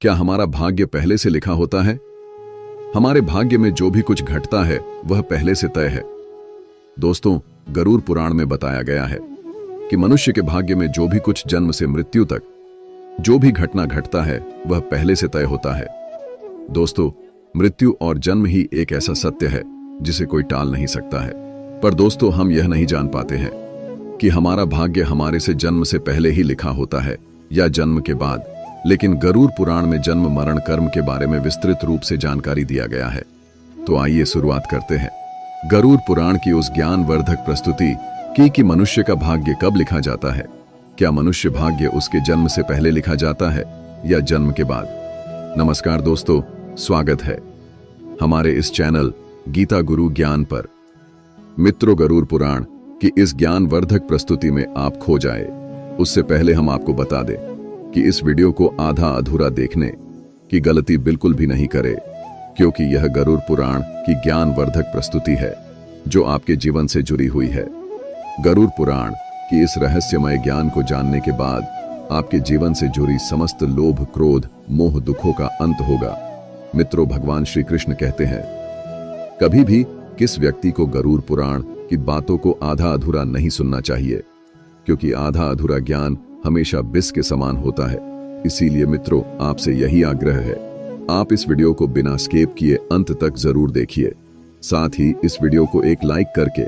क्या हमारा भाग्य पहले से लिखा होता है? हमारे भाग्य में जो भी कुछ घटता है वह पहले से तय है। दोस्तों, गरुड़ पुराण में बताया गया है कि मनुष्य के भाग्य में जो भी कुछ जन्म से मृत्यु तक जो भी घटना घटता है वह पहले से तय होता है। दोस्तों, मृत्यु और जन्म ही एक ऐसा सत्य है जिसे कोई टाल नहीं सकता है। पर दोस्तों, हम यह नहीं जान पाते हैं कि हमारा भाग्य हमारे से जन्म से पहले ही लिखा होता है या जन्म के बाद। लेकिन गरुड़ पुराण में जन्म मरण कर्म के बारे में विस्तृत रूप से जानकारी दिया गया है। तो आइए शुरुआत करते हैं गरुड़ पुराण की उस ज्ञानवर्धक प्रस्तुति कि मनुष्य का भाग्य कब लिखा जाता है। क्या मनुष्य भाग्य उसके जन्म से पहले लिखा जाता है या जन्म के बाद? नमस्कार दोस्तों, स्वागत है हमारे इस चैनल गीता गुरु ज्ञान पर। मित्रों, गरुड़ पुराण की इस ज्ञानवर्धक प्रस्तुति में आप खो जाए उससे पहले हम आपको बता दें कि इस वीडियो को आधा अधूरा देखने की गलती बिल्कुल भी नहीं करे, क्योंकि यह गरुड़ पुराण की ज्ञानवर्धक प्रस्तुति है जो आपके जीवन से जुड़ी हुई है। गरुड़ पुराण की इस रहस्यमय ज्ञान को जानने के बाद आपके जीवन से जुड़ी समस्त लोभ, क्रोध, मोह, दुखों का अंत होगा। मित्रों, भगवान श्री कृष्ण कहते हैं, कभी भी किस व्यक्ति को गरुड़ पुराण की बातों को आधा अधूरा नहीं सुनना चाहिए, क्योंकि आधा अधूरा ज्ञान हमेशा विष के समान होता है। इसीलिए मित्रों, आपसे यही आग्रह है, आप इस वीडियो को बिना स्किप किए अंत तक जरूर देखिए। साथ ही इस वीडियो को एक लाइक करके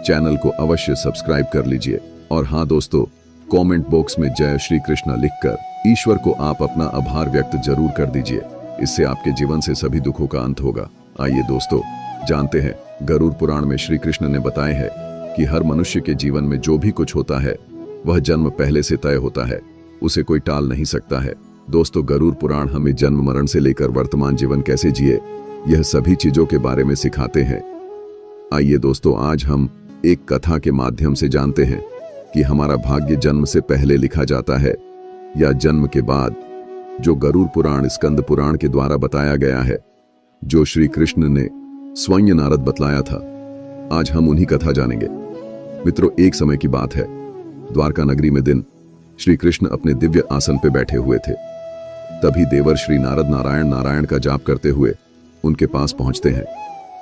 चैनल को अवश्य सब्सक्राइब कर लीजिए। और हाँ दोस्तों, कमेंट बॉक्स में जय श्री कृष्ण लिखकर ईश्वर को आप अपना आभार व्यक्त जरूर कर दीजिए। इससे आपके जीवन से सभी दुखों का अंत होगा। आइए दोस्तों, जानते हैं गरुड़ पुराण में श्री कृष्ण ने बताया है कि हर मनुष्य के जीवन में जो भी कुछ होता है वह जन्म पहले से तय होता है, उसे कोई टाल नहीं सकता है। दोस्तों, गरुड़ पुराण हमें जन्म मरण से लेकर वर्तमान जीवन कैसे जिए, यह सभी चीजों के बारे में सिखाते हैं। आइए दोस्तों, आज हम एक कथा के माध्यम से जानते हैं कि हमारा भाग्य जन्म से पहले लिखा जाता है या जन्म के बाद, जो गरुड़ पुराण स्कंद पुराण के द्वारा बताया गया है, जो श्री कृष्ण ने स्वयं नारद बतलाया था। आज हम उन्हीं कथा जानेंगे। मित्रों, एक समय की बात है, द्वारका नगरी में दिन श्री कृष्ण अपने दिव्य आसन पे बैठे हुए थे। तभी देवर श्री नारद नारायण नारायण का जाप करते हुए उनके पास पहुंचते हैं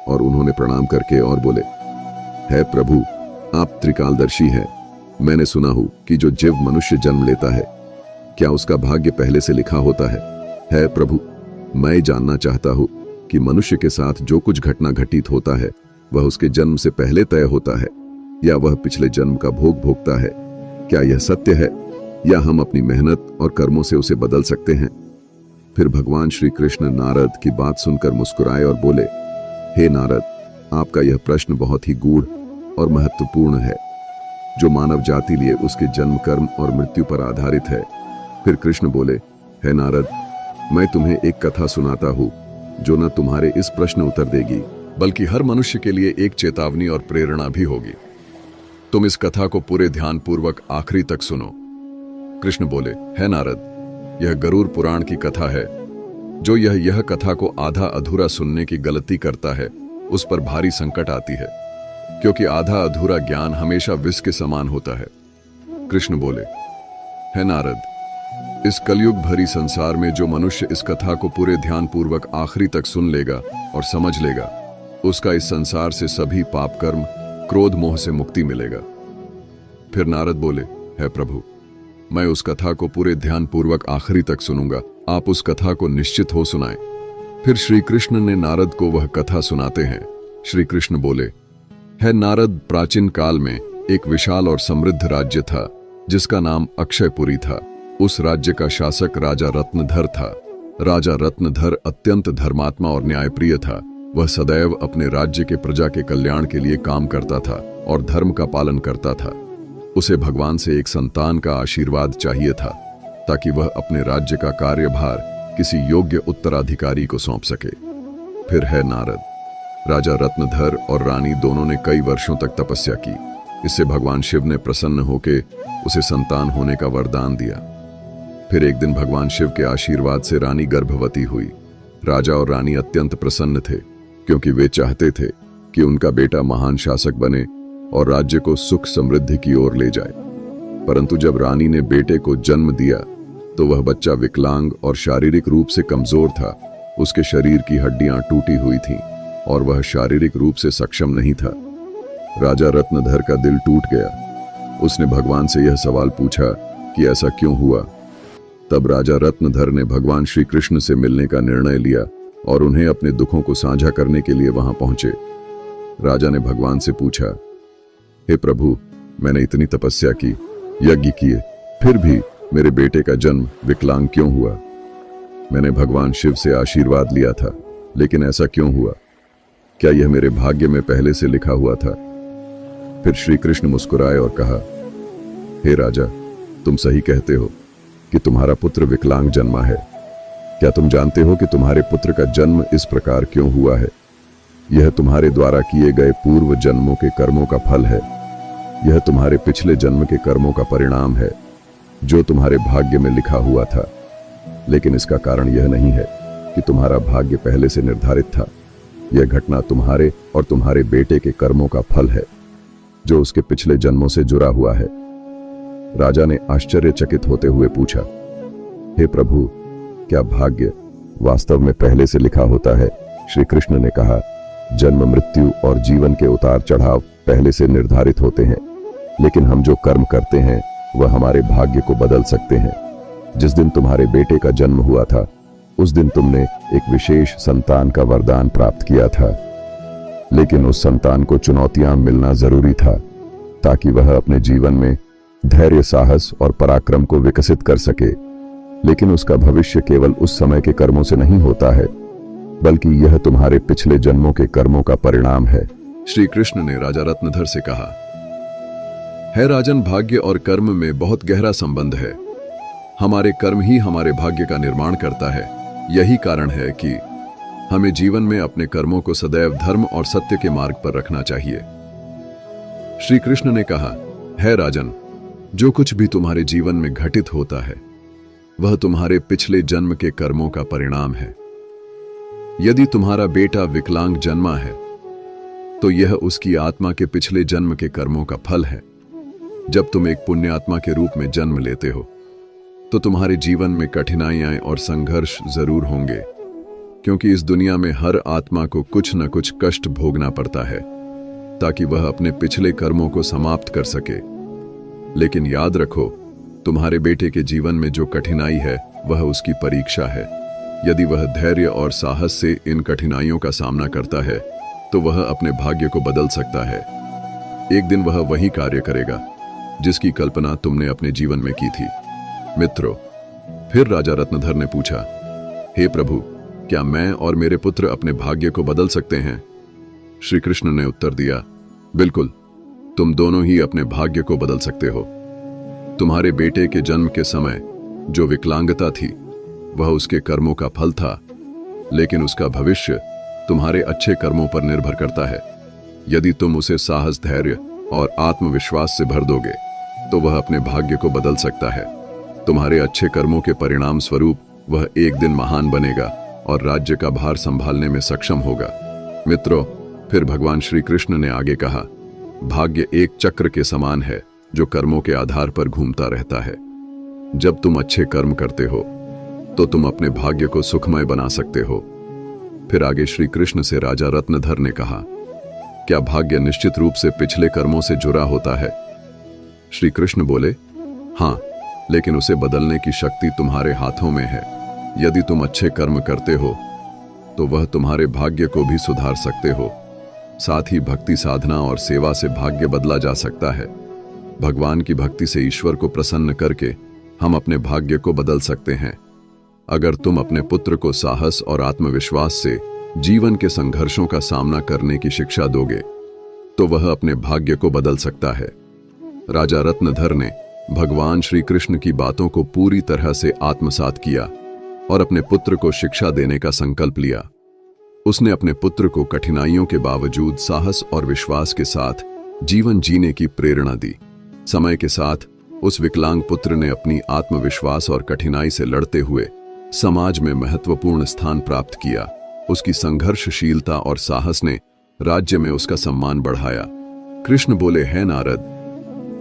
और उन्होंने प्रणाम करके और बोले, है प्रभु, आप त्रिकालदर्शी हैं। मैंने सुना हूं कि जो जीव मनुष्य जन्म लेता है, क्या उसका भाग्य पहले से लिखा होता है? है प्रभु, मैं जानना चाहता हूं कि मनुष्य के साथ जो कुछ घटना घटित होता है वह उसके जन्म से पहले तय होता है या वह पिछले जन्म का भोग भोगता है? क्या यह सत्य है या हम अपनी मेहनत और कर्मों से उसे बदल सकते हैं? फिर भगवान श्री कृष्ण नारद की बात सुनकर मुस्कुराए और बोले, हे नारद, आपका यह प्रश्न बहुत ही गूढ़ और महत्वपूर्ण है, जो मानव जाति लिए उसके जन्म, कर्म और मृत्यु पर आधारित है। फिर कृष्ण बोले, हे नारद, मैं तुम्हें एक कथा सुनाता हूँ जो न तुम्हारे इस प्रश्न उत्तर देगी, बल्कि हर मनुष्य के लिए एक चेतावनी और प्रेरणा भी होगी। तुम इस कथा को पूरे ध्यान पूर्वक आखिरी तक सुनो। कृष्ण बोले, हे नारद, यह गरुड़ पुराण की कथा है। जो यह कथा को आधा अधूरा सुनने की गलती करता है उस पर भारी संकट आती है, क्योंकि आधा अधूरा ज्ञान हमेशा विष के समान होता है। कृष्ण बोले, हे नारद, इस कलयुग भरी संसार में जो मनुष्य इस कथा को पूरे ध्यान पूर्वक आखिरी तक सुन लेगा और समझ लेगा, उसका इस संसार से सभी पाप कर्म, क्रोध, मोह से मुक्ति मिलेगा। फिर नारद बोले, हे प्रभु, मैं उस कथा को पूरे ध्यान पूर्वक आखिरी तक सुनूंगा, आप उस कथा को निश्चित हो सुनाएं। फिर श्री कृष्ण ने नारद को वह कथा सुनाते हैं। श्री कृष्ण बोले, है नारद, प्राचीन काल में एक विशाल और समृद्ध राज्य था जिसका नाम अक्षयपुरी था। उस राज्य का शासक राजा रत्नधर था। राजा रत्नधर अत्यंत धर्मात्मा और न्यायप्रिय था। वह सदैव अपने राज्य के प्रजा के कल्याण के लिए काम करता था और धर्म का पालन करता था। उसे भगवान से एक संतान का आशीर्वाद चाहिए था ताकि वह अपने राज्य का कार्यभार किसी योग्य उत्तराधिकारी को सौंप सके। फिर है नारद, राजा रत्नधर और रानी दोनों ने कई वर्षों तक तपस्या की। इससे भगवान शिव ने प्रसन्न होकर उसे संतान होने का वरदान दिया। फिर एक दिन भगवान शिव के आशीर्वाद से रानी गर्भवती हुई। राजा और रानी अत्यंत प्रसन्न थे, क्योंकि वे चाहते थे कि उनका बेटा महान शासक बने और राज्य को सुख समृद्धि की ओर ले जाए। परंतु जब रानी ने बेटे को जन्म दिया तो वह बच्चा विकलांग और शारीरिक रूप से कमजोर था। उसके शरीर की हड्डियां टूटी हुई थीं और वह शारीरिक रूप से सक्षम नहीं था। राजा रत्नधर का दिल टूट गया। उसने भगवान से यह सवाल पूछा कि ऐसा क्यों हुआ। तब राजा रत्नधर ने भगवान श्री कृष्ण से मिलने का निर्णय लिया और उन्हें अपने दुखों को साझा करने के लिए वहां पहुंचे। राजा ने भगवान से पूछा, हे प्रभु, मैंने इतनी तपस्या की, यज्ञ किए, फिर भी मेरे बेटे का जन्म विकलांग क्यों हुआ? मैंने भगवान शिव से आशीर्वाद लिया था, लेकिन ऐसा क्यों हुआ? क्या यह मेरे भाग्य में पहले से लिखा हुआ था? फिर श्री कृष्ण मुस्कुराए और कहा, हे राजा, तुम सही कहते हो कि तुम्हारा पुत्र विकलांग जन्मा है। क्या तुम जानते हो कि तुम्हारे पुत्र का जन्म इस प्रकार क्यों हुआ है? यह तुम्हारे द्वारा किए गए पूर्व जन्मों के कर्मों का फल है। यह तुम्हारे पिछले जन्म के कर्मों का परिणाम है, जो तुम्हारे भाग्य में लिखा हुआ था। लेकिन इसका कारण यह नहीं है कि तुम्हारा भाग्य पहले से निर्धारित था। यह घटना तुम्हारे और तुम्हारे बेटे के कर्मों का फल है, जो उसके पिछले जन्मों से जुड़ा हुआ है। राजा ने आश्चर्यचकित होते हुए पूछा, हे प्रभु, क्या भाग्य वास्तव में पहले से लिखा होता है? श्री कृष्ण ने कहा, जन्म, मृत्यु और जीवन के उतार चढ़ाव पहले से निर्धारित होते हैं, लेकिन हम जो कर्म करते हैं वह हमारे भाग्य को बदल सकते हैं। जिस दिन तुम्हारे बेटे का जन्म हुआ था, उस दिन तुमने एक विशेष संतान का वरदान प्राप्त किया था, लेकिन उस संतान को चुनौतियां मिलना जरूरी था ताकि वह अपने जीवन में धैर्य, साहस और पराक्रम को विकसित कर सके। लेकिन उसका भविष्य केवल उस समय के कर्मों से नहीं होता है, बल्कि यह तुम्हारे पिछले जन्मों के कर्मों का परिणाम है। श्री कृष्ण ने राजा रत्नधर से कहा, है राजन, भाग्य और कर्म में बहुत गहरा संबंध है। हमारे कर्म ही हमारे भाग्य का निर्माण करता है। यही कारण है कि हमें जीवन में अपने कर्मों को सदैव धर्म और सत्य के मार्ग पर रखना चाहिए। श्री कृष्ण ने कहा, है राजन, जो कुछ भी तुम्हारे जीवन में घटित होता है वह तुम्हारे पिछले जन्म के कर्मों का परिणाम है। यदि तुम्हारा बेटा विकलांग जन्मा है तो यह उसकी आत्मा के पिछले जन्म के कर्मों का फल है। जब तुम एक पुण्य आत्मा के रूप में जन्म लेते हो तो तुम्हारे जीवन में कठिनाइयां और संघर्ष जरूर होंगे, क्योंकि इस दुनिया में हर आत्मा को कुछ न कुछ कष्ट भोगना पड़ता है ताकि वह अपने पिछले कर्मों को समाप्त कर सके। लेकिन याद रखो, तुम्हारे बेटे के जीवन में जो कठिनाई है वह उसकी परीक्षा है। यदि वह धैर्य और साहस से इन कठिनाइयों का सामना करता है तो वह अपने भाग्य को बदल सकता है। एक दिन वह वही कार्य करेगा जिसकी कल्पना तुमने अपने जीवन में की थी। मित्रों, फिर राजा रत्नधर ने पूछा, हे प्रभु, क्या मैं और मेरे पुत्र अपने भाग्य को बदल सकते हैं? श्री कृष्ण ने उत्तर दिया, बिल्कुल, तुम दोनों ही अपने भाग्य को बदल सकते हो। तुम्हारे बेटे के जन्म के समय जो विकलांगता थी वह उसके कर्मों का फल था, लेकिन उसका भविष्य तुम्हारे अच्छे कर्मों पर निर्भर करता है। यदि तुम उसे साहस, धैर्य और आत्मविश्वास से भर दोगे तो वह अपने भाग्य को बदल सकता है। तुम्हारे अच्छे कर्मों के परिणाम स्वरूप वह एक दिन महान बनेगा और राज्य का भार संभालने में सक्षम होगा। मित्रों, फिर भगवान श्री कृष्ण ने आगे कहा, भाग्य एक चक्र के समान है जो कर्मों के आधार पर घूमता रहता है। जब तुम अच्छे कर्म करते हो तो तुम अपने भाग्य को सुखमय बना सकते हो। फिर आगे श्री कृष्ण से राजा रत्नधर ने कहा, क्या भाग्य निश्चित रूप से पिछले कर्मों से जुड़ा होता है? श्री कृष्ण बोले, हाँ, लेकिन उसे बदलने की शक्ति तुम्हारे हाथों में है। यदि तुम अच्छे कर्म करते हो तो वह तुम्हारे भाग्य को भी सुधार सकते हो। साथ ही भक्ति, साधना और सेवा से भाग्य बदला जा सकता है। भगवान की भक्ति से ईश्वर को प्रसन्न करके हम अपने भाग्य को बदल सकते हैं। अगर तुम अपने पुत्र को साहस और आत्मविश्वास से जीवन के संघर्षों का सामना करने की शिक्षा दोगे तो वह अपने भाग्य को बदल सकता है। राजा रत्नधर ने भगवान श्री कृष्ण की बातों को पूरी तरह से आत्मसात किया और अपने पुत्र को शिक्षा देने का संकल्प लिया। उसने अपने पुत्र को कठिनाइयों के बावजूद साहस और विश्वास के साथ जीवन जीने की प्रेरणा दी। समय के साथ उस विकलांग पुत्र ने अपनी आत्मविश्वास और कठिनाई से लड़ते हुए समाज में महत्वपूर्ण स्थान प्राप्त किया। उसकी संघर्षशीलता और साहस ने राज्य में उसका सम्मान बढ़ाया। कृष्ण बोले, है नारद,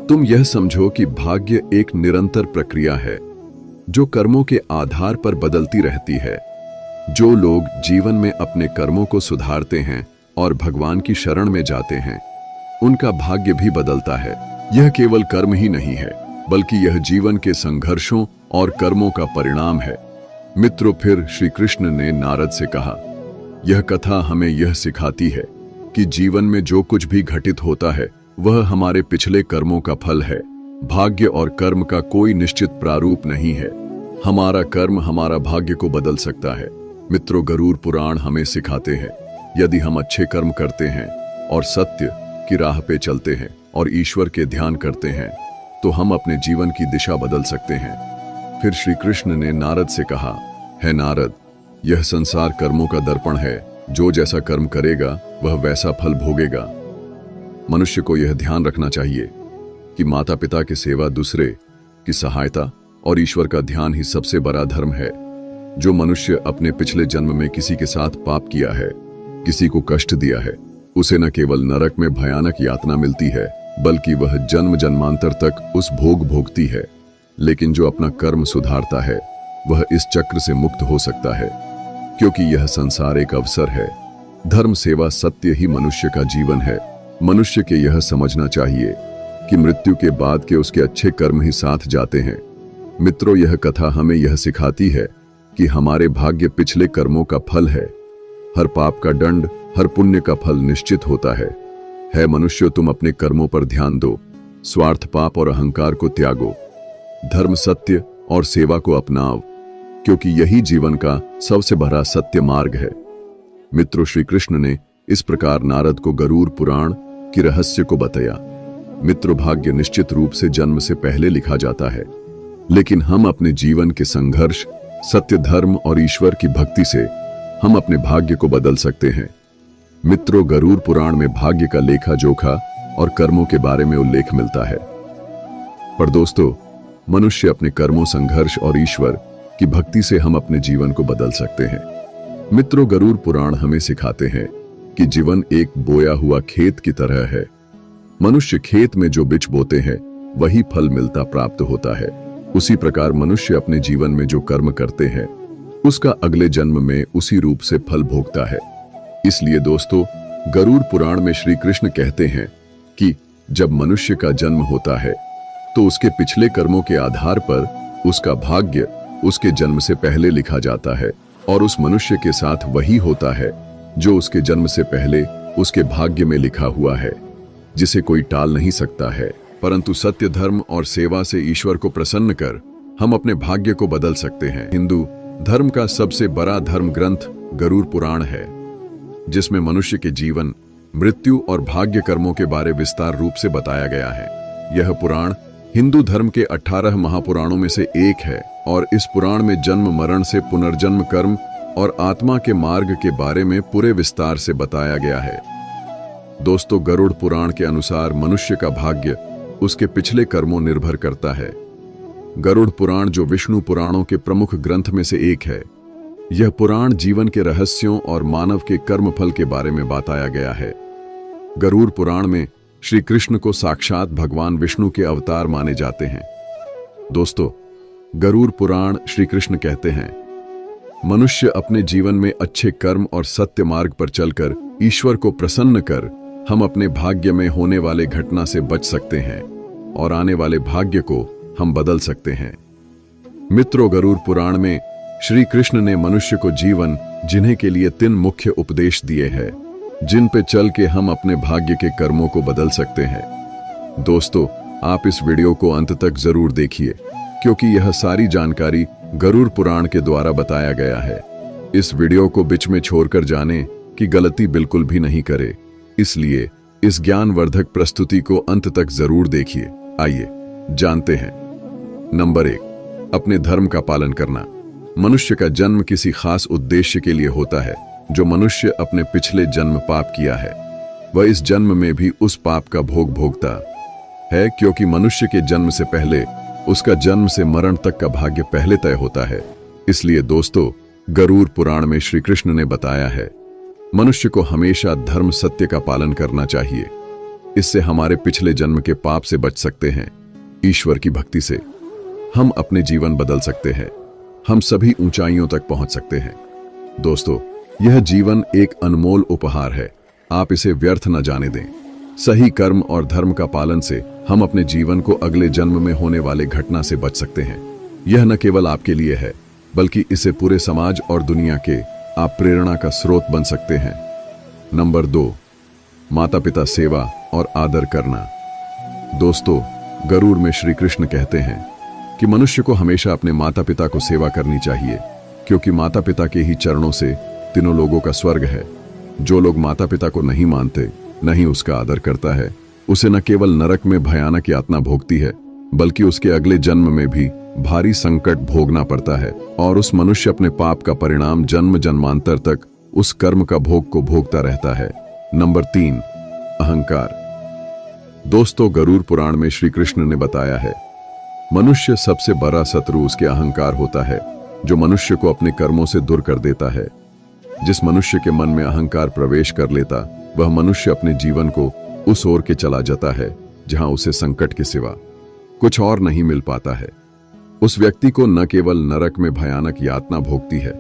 तुम यह समझो कि भाग्य एक निरंतर प्रक्रिया है। जो कर्मों के आधार पर बदलती रहती है। जो लोग जीवन में अपने कर्मों को सुधारते हैं और भगवान की शरण में जाते हैं, उनका भाग्य भी बदलता है। यह केवल कर्म ही नहीं है, बल्कि यह जीवन के संघर्षों और कर्मों का परिणाम है। मित्रों, फिर श्री कृष्ण ने नारद से कहा, यह कथा हमें यह सिखाती है कि जीवन में जो कुछ भी घटित होता है वह हमारे पिछले कर्मों का फल है। भाग्य और कर्म का कोई निश्चित प्रारूप नहीं है। हमारा कर्म हमारा भाग्य को बदल सकता है। मित्रों, गरुड़ पुराण हमें सिखाते हैं, यदि हम अच्छे कर्म करते हैं और सत्य की राह पे चलते हैं और ईश्वर के ध्यान करते हैं, तो हम अपने जीवन की दिशा बदल सकते हैं। फिर श्री कृष्ण ने नारद से कहा, है नारद, यह संसार कर्मों का दर्पण है। जो जैसा कर्म करेगा वह वैसा फल भोगेगा। मनुष्य को यह ध्यान रखना चाहिए कि माता पिता की सेवा, दूसरे की सहायता और ईश्वर का ध्यान ही सबसे बड़ा धर्म है। जो मनुष्य अपने पिछले जन्म में किसी के साथ पाप किया है, किसी को कष्ट दिया है, उसे न केवल नरक में भयानक यातना मिलती है, बल्कि वह जन्म जन्मांतर तक उस भोग भोगती है। लेकिन जो अपना कर्म सुधारता है वह इस चक्र से मुक्त हो सकता है, क्योंकि यह संसार एक अवसर है। धर्म, सेवा, सत्य ही मनुष्य का जीवन है। मनुष्य के यह समझना चाहिए कि मृत्यु के बाद के उसके अच्छे कर्म ही साथ जाते हैं। मित्रों, यह कथा हमें यह सिखाती है कि हमारे भाग्य पिछले कर्मों का फल है। हर पाप का दंड, हर पुण्य का फल निश्चित होता है मनुष्य, तुम अपने कर्मों पर ध्यान दो, स्वार्थ, पाप और अहंकार को त्यागो, धर्म, सत्य और सेवा को अपनाओ, क्योंकि यही जीवन का सबसे बड़ा सत्य मार्ग है। मित्रों, श्री कृष्ण ने इस प्रकार नारद को गरुड़ पुराण की रहस्य को बताया। मित्रों, भाग्य निश्चित रूप से जन्म से पहले लिखा जाता है, लेकिन हम अपने जीवन के संघर्ष, सत्य, धर्म और ईश्वर की भक्ति से हम अपने भाग्य को बदल सकते हैं। मित्रों, गरुड़ पुराण में भाग्य का लेखा जोखा और कर्मों के बारे में उल्लेख मिलता है। पर दोस्तों, मनुष्य अपने कर्मों, संघर्ष और ईश्वर की भक्ति से हम अपने जीवन को बदल सकते हैं। मित्रों, गरुड़ पुराण हमें सिखाते हैं कि जीवन एक बोया हुआ खेत की तरह है। मनुष्य खेत में जो बीज बोते हैं वही फल मिलता प्राप्त होता है। उसी प्रकार मनुष्य अपने जीवन में जो कर्म करते हैं उसका अगले जन्म में उसी रूप से फल भोगता है। इसलिए दोस्तों, गरुड़ पुराण में श्री कृष्ण कहते हैं कि जब मनुष्य का जन्म होता है तो उसके पिछले कर्मों के आधार पर उसका भाग्य उसके जन्म से पहले लिखा जाता है, और उस मनुष्य के साथ वही होता है जो उसके जन्म से पहले उसके भाग्य में लिखा हुआ है, जिसे कोई टाल नहीं सकता है। परंतु सत्य, धर्म और सेवा से ईश्वर को प्रसन्न कर हम अपने भाग्य को बदल सकते हैं। हिंदू धर्म का सबसे बड़ा धर्म ग्रंथ गरुड़ पुराण है, जिसमें मनुष्य के जीवन, मृत्यु और भाग्य कर्मों के बारे विस्तार रूप से बताया गया है। यह पुराण हिंदू धर्म के 18 महापुराणों में से एक है, और इस पुराण में जन्म, मरण से पुनर्जन्म, कर्म और आत्मा के मार्ग के बारे में पूरे विस्तार से बताया गया है। दोस्तों, गरुड़ पुराण के अनुसार मनुष्य का भाग्य उसके पिछले कर्मों निर्भर करता है। गरुड़ पुराण, जो विष्णु पुराणों के प्रमुख ग्रंथ में से एक है, यह पुराण जीवन के रहस्यों और मानव के कर्म फल के बारे में बताया गया है। गरुड़ पुराण में श्री कृष्ण को साक्षात भगवान विष्णु के अवतार माने जाते हैं। दोस्तों, गरुड़ पुराण श्री कृष्ण कहते हैं, मनुष्य अपने जीवन में अच्छे कर्म और सत्य मार्ग पर चलकर ईश्वर को प्रसन्न कर हम अपने भाग्य में होने वाले घटना से बच सकते हैं और आने वाले भाग्य को हम बदल सकते हैं। मित्रों, गरुड़ पुराण में श्री कृष्ण ने मनुष्य को जीवन जीने के लिए 3 मुख्य उपदेश दिए हैं, जिन पे चल के हम अपने भाग्य के कर्मों को बदल सकते हैं। दोस्तों, आप इस वीडियो को अंत तक जरूर देखिए, क्योंकि यह सारी जानकारी गरुड़ पुराण के द्वारा बताया गया है। इस वीडियो को बीच में छोड़कर जाने की गलती बिल्कुल भी नहीं करे, इसलिए इस ज्ञानवर्धक प्रस्तुति को अंत तक जरूर देखिए। आइए जानते हैं। नंबर 1, अपने धर्म का पालन करना। मनुष्य का जन्म किसी खास उद्देश्य के लिए होता है। जो मनुष्य अपने पिछले जन्म पाप किया है वह इस जन्म में भी उस पाप का भोग भोगता है, क्योंकि मनुष्य के जन्म से पहले उसका जन्म से मरण तक का भाग्य पहले तय होता है। इसलिए दोस्तों, गरुड़ पुराण में श्री कृष्ण ने बताया है, मनुष्य को हमेशा धर्म, सत्य का पालन करना चाहिए। इससे हमारे पिछले जन्म के पाप से बच सकते हैं, ईश्वर की भक्ति से। हम अपने जीवन बदल सकते हैं। हम सभी ऊंचाइयों तक पहुंच सकते हैं। दोस्तों, यह जीवन एक अनमोल उपहार है। आप इसे व्यर्थ न जाने दें। सही कर्म और धर्म का पालन से हम अपने जीवन को अगले जन्म में होने वाले घटना से बच सकते हैं। यह न केवल आपके लिए है, बल्कि इसे पूरे समाज और दुनिया के आप प्रेरणा का स्रोत बन सकते हैं। नंबर 2, माता पिता सेवा और आदर करना। दोस्तों, गरुड़ में श्री कृष्ण कहते हैं कि मनुष्य को हमेशा अपने माता पिता को सेवा करनी चाहिए, क्योंकि माता पिता के ही चरणों से तीनों लोगों का स्वर्ग है। जो लोग माता पिता को नहीं मानते, नहीं उसका आदर करता है, उसे न केवल नरक में भयानक यातना भोगती है, बल्कि उसके अगले जन्म में भी भारी संकट भोगना पड़ता है और उस मनुष्य अपने पाप का परिणाम जन्म जन्मांतर तक उस कर्म का भोग को भोगता रहता है। नंबर 3, अहंकार। दोस्तों, गरुड़ पुराण में श्री कृष्ण ने बताया है, मनुष्य सबसे बड़ा शत्रु उसके अहंकार होता है, जो मनुष्य को अपने कर्मों से दूर कर देता है। जिस मनुष्य के मन में अहंकार प्रवेश कर लेता, वह मनुष्य अपने जीवन को उस ओर के चला जाता है जहां उसे संकट के सिवा कुछ और नहीं मिल पाता है। उस व्यक्ति को न केवल नरक में भयानक यातना भोगती है,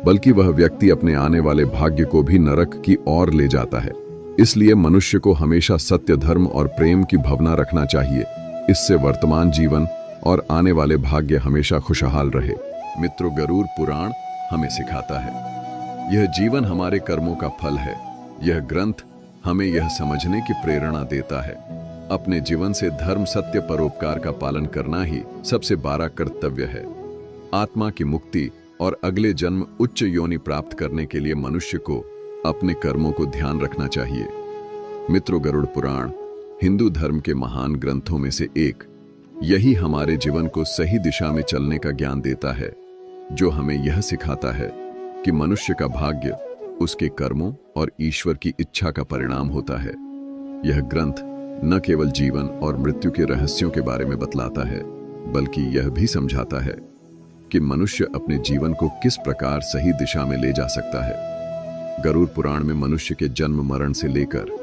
बल्कि वह व्यक्ति अपने आने वाले भाग्य को भी नरक की ओर ले जाता है। इसलिए मनुष्य को हमेशा सत्य, धर्म और प्रेम की भावना रखना चाहिए। इससे वर्तमान जीवन और आने वाले भाग्य हमेशा खुशहाल रहे। मित्रों, गरुड़ पुराण हमें सिखाता है, यह जीवन हमारे कर्मों का फल है। यह ग्रंथ हमें यह समझने की प्रेरणा देता है, अपने जीवन से धर्म, सत्य, परोपकार का पालन करना ही सबसे बड़ा कर्तव्य है। आत्मा की मुक्ति और अगले जन्म उच्च योनि प्राप्त करने के लिए मनुष्य को अपने कर्मों को ध्यान रखना चाहिए। मित्रों, गरुड़ पुराण हिंदू धर्म के महान ग्रंथों में से एक। यही हमारे जीवन को सही दिशा में चलने का ज्ञान देता है, जो हमें यह सिखाता है कि मनुष्य का भाग्य उसके कर्मों और ईश्वर की इच्छा का परिणाम होता है। यह ग्रंथ न केवल जीवन और मृत्यु के रहस्यों के बारे में बतलाता है, बल्कि यह भी समझाता है कि मनुष्य अपने जीवन को किस प्रकार सही दिशा में ले जा सकता है। गरुड़ पुराण में मनुष्य के जन्म मरण से लेकर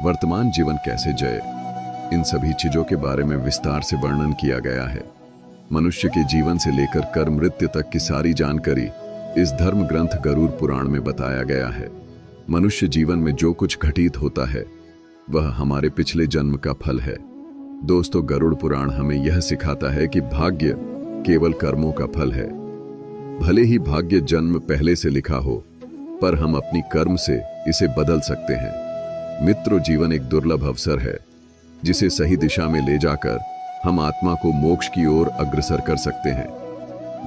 वर्तमान जीवन कैसे जय, इन सभी चीजों के बारे में विस्तार से वर्णन किया गया है। मनुष्य के जीवन से लेकर कर मृत्यु तक की सारी जानकारी इस धर्म ग्रंथ गरुड़ पुराण में बताया गया है। मनुष्य जीवन में जो कुछ घटित होता है, वह हमारे पिछले जन्म का फल है। दोस्तों, गरुड़ पुराण हमें यह सिखाता है कि भाग्य केवल कर्मों का फल है। भले ही भाग्य जन्म पहले से लिखा हो, पर हम अपनी कर्म से इसे बदल सकते हैं। मित्रों, जीवन एक दुर्लभ अवसर है, जिसे सही दिशा में ले जाकर हम आत्मा को मोक्ष की ओर अग्रसर कर सकते हैं।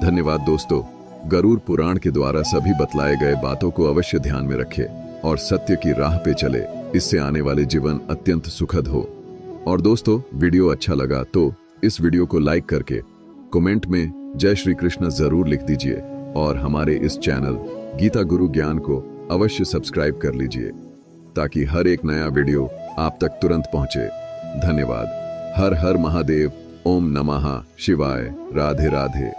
धन्यवाद दोस्तों। गरुड़ पुराण के द्वारा सभी बतलाए गए बातों को अवश्य ध्यान में रखें और सत्य की राह पे चले। इससे आने वाले जीवन अत्यंत सुखद हो। और दोस्तों, वीडियो अच्छा लगा तो इस वीडियो को लाइक करके कमेंट में जय श्री कृष्ण जरूर लिख दीजिए और हमारे इस चैनल गीता गुरु ज्ञान को अवश्य सब्सक्राइब कर लीजिए, ताकि हर एक नया वीडियो आप तक तुरंत पहुंचे। धन्यवाद। हर हर महादेव। ओम नमः शिवाय। राधे राधे।